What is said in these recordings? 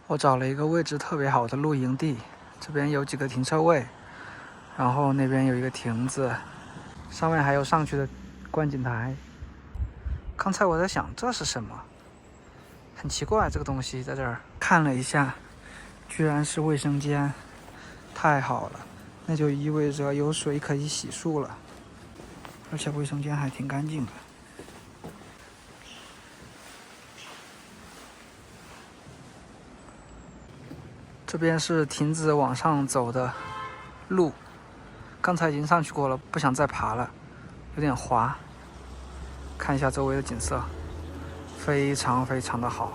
我找了一个位置特别好的露营地，这边有几个停车位，然后那边有一个亭子，上面还有上去的观景台。刚才我在想这是什么，很奇怪，这个东西在这儿看了一下，居然是卫生间，太好了，那就意味着有水可以洗漱了，而且卫生间还挺干净的。这边是亭子往上走的路，刚才已经上去过了，不想再爬了，有点滑。看一下周围的景色，非常非常的好。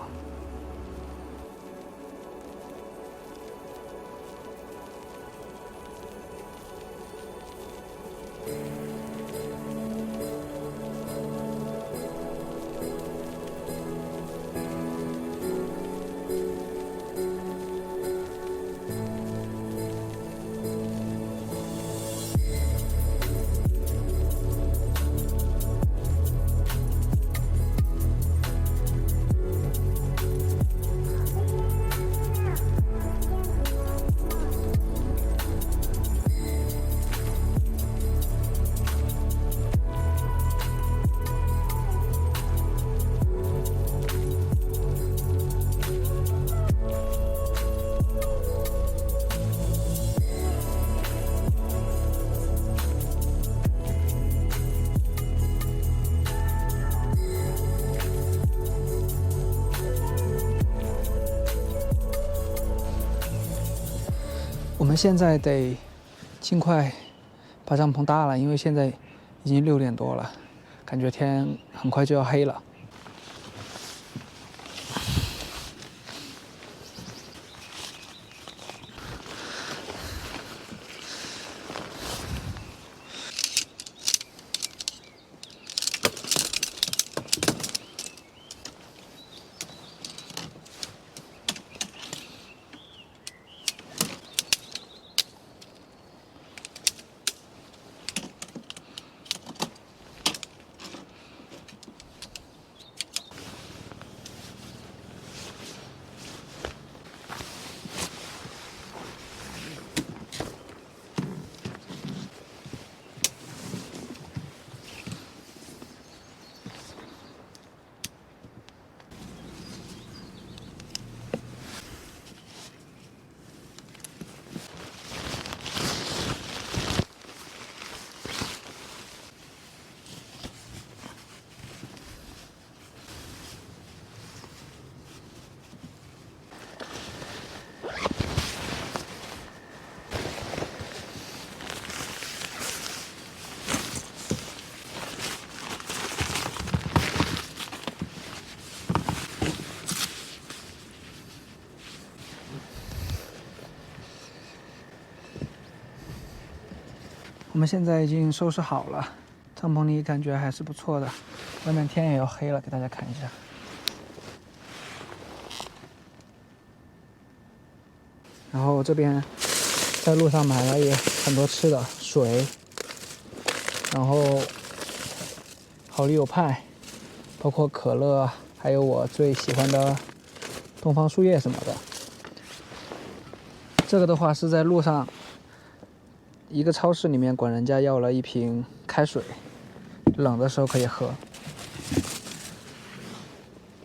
我们现在得尽快把帐篷搭了，因为现在已经6点多了，感觉天很快就要黑了。我们现在已经收拾好了，帐篷里感觉还是不错的，外面天也要黑了，给大家看一下。然后这边在路上买了也很多吃的，水，然后好利友派，包括可乐，还有我最喜欢的东方树叶什么的。这个的话是在路上一个超市里面管人家要了一瓶开水，冷的时候可以喝。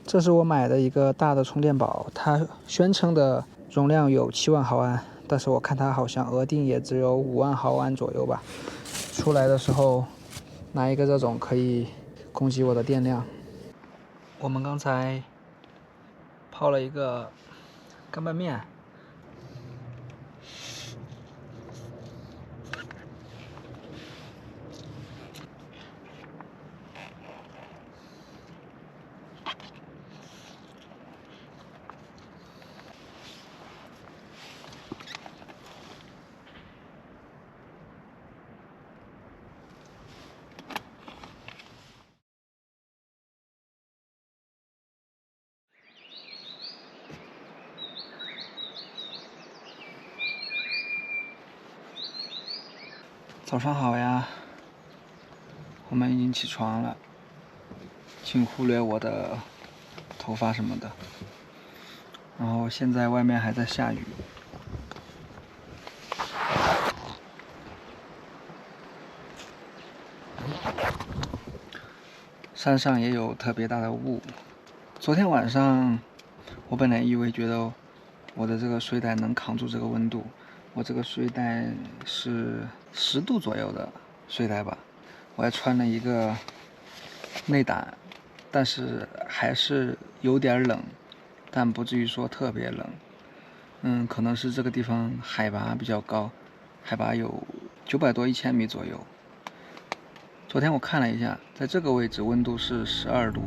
这是我买的一个大的充电宝，它宣称的容量有7万毫安，但是我看它好像额定也只有5万毫安左右吧。出来的时候拿一个这种可以供给我的电量。我们刚才泡了一个干拌面，早上好呀，我们已经起床了，请忽略我的头发什么的。然后现在外面还在下雨。山上也有特别大的雾。昨天晚上，我本来以为觉得我的这个睡袋能扛住这个温度，我这个睡袋是10度左右的睡袋吧，我还穿了一个内胆，但是还是有点冷，但不至于说特别冷。可能是这个地方海拔比较高，海拔有900多1000米左右。昨天我看了一下，在这个位置温度是12度，